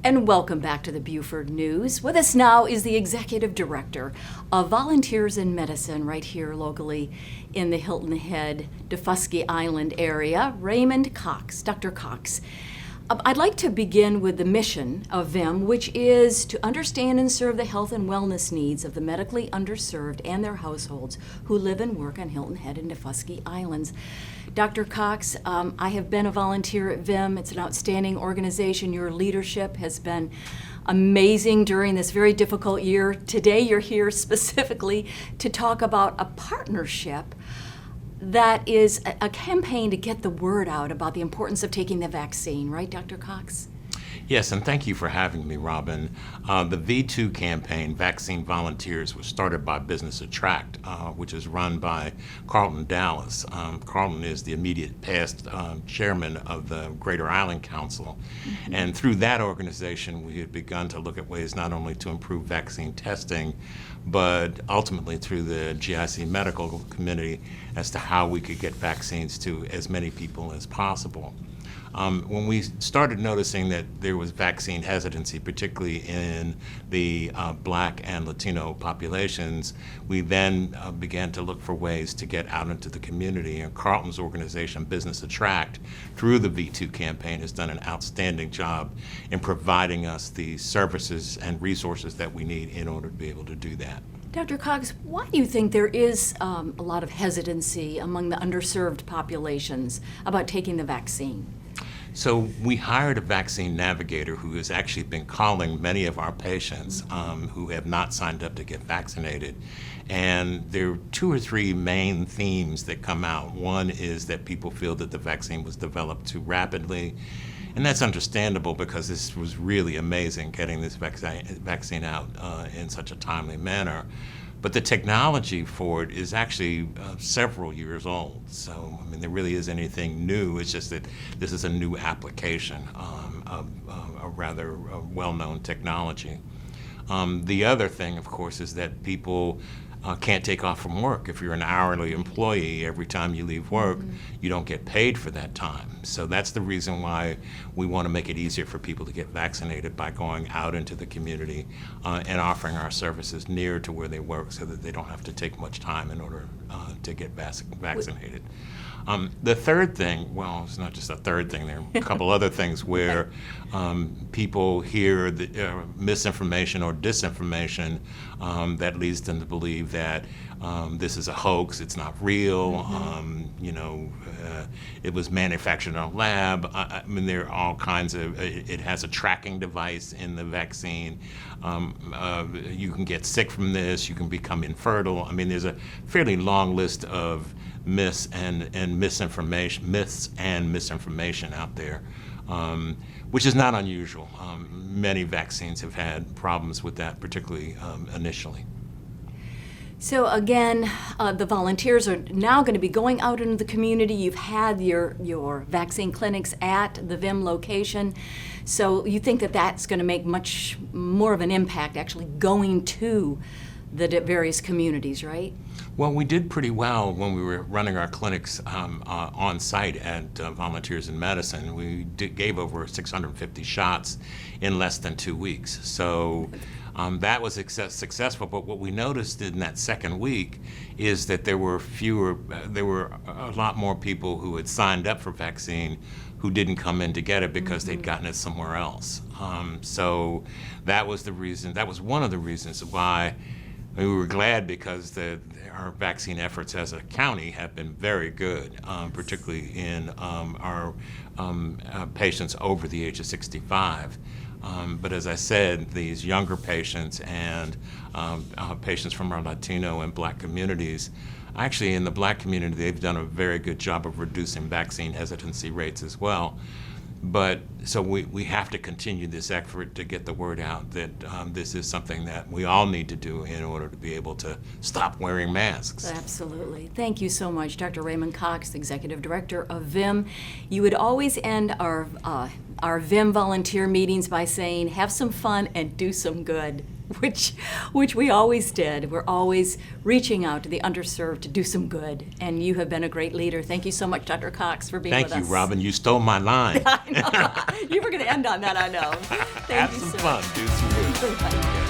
And welcome back to the Beaufort News. With us now is the Executive Director of Volunteers in Medicine right here locally in the Hilton Head, Daufuskie Island area, Raymond Cox. Dr. Cox, I'd like to begin with the mission of VIM, which is to understand and serve the health and wellness needs of the medically underserved and their households who live and work on Hilton Head and Daufuskie Islands. Dr. Cox, I have been a volunteer at VIM. It's an outstanding organization. Your leadership has been amazing during this very difficult year. Today you're here specifically to talk about a partnership that is a campaign to get the word out about the importance of taking the vaccine, right, Dr. Cox? Yes, and thank you for having me, Robyn. The V2 campaign, Vaccine Volunteers, was started by Business Attract, which is run by Carlton Dallas. Carlton is the immediate past chairman of the Greater Island Council. Mm-hmm. And through that organization, we had begun to look at ways not only to improve vaccine testing, but ultimately through the GIC medical community as to how we could get vaccines to as many people as possible. When we started noticing that there was vaccine hesitancy, particularly in the Black and Latino populations, we then began to look for ways to get out into the community. And Carlton's organization, Business Attract, through the V2 campaign, has done an outstanding job in providing us the services and resources that we need in order to be able to do that. Dr. Cox, why do you think there is a lot of hesitancy among the underserved populations about taking the vaccine? So we hired a vaccine navigator who has actually been calling many of our patients who have not signed up to get vaccinated. And there are two or three main themes that come out. One is that people feel that the vaccine was developed too rapidly. And that's understandable because this was really amazing getting this vaccine out in such a timely manner. But the technology for it is actually several years old. So, I mean, there really isn't anything new. It's just that this is a new application of a rather well-known technology. The other thing, of course, is that people can't take off from work. If you're an hourly employee, every time you leave work, you don't get paid for that time. So that's the reason why we want to make it easier for people to get vaccinated by going out into the community and offering our services near to where they work so that they don't have to take much time in order to get vaccinated. The third thing, well, it's not just a third thing, there are a couple other things where people hear the, misinformation or disinformation that leads them to believe that this is a hoax, it's not real, it was manufactured in a lab. I mean, there are all kinds of, it has a tracking device in the vaccine. You can get sick from this, you can become infertile. I mean, there's a fairly long list of myths and misinformation out there, which is not unusual. Many vaccines have had problems with that, particularly initially. So again, the volunteers are now going to be going out into the community. You've had your vaccine clinics at the VIM location. So you think that that's going to make much more of an impact actually going to the various communities, right? Well, we did pretty well when we were running our clinics on site at Volunteers in Medicine. We gave over 650 shots in less than 2 weeks. So that was successful, but what we noticed in that second week is that there were a lot more people who had signed up for vaccine who didn't come in to get it because they'd gotten it somewhere else. So that was one of the reasons why we were glad, because our vaccine efforts as a county have been very good, particularly in our patients over the age of 65. But as I said, these younger patients and patients from our Latino and Black communities, actually in the Black community, they've done a very good job of reducing vaccine hesitancy rates as well. But so we have to continue this effort to get the word out that this is something that we all need to do in order to be able to stop wearing masks. Absolutely. Thank you so much, Dr. Raymond Cox, Executive Director of VIM. You would always end our VIM volunteer meetings by saying, have some fun and do some good. which we always did. We're always reaching out to the underserved to do some good, and you have been a great leader. Thank you so much, Dr. Cox, for being with us. Thank you, Robyn. You stole my line. I know. You were going to end on that, I know. Thank Have you, some sir. fun. Do some good. Thank you.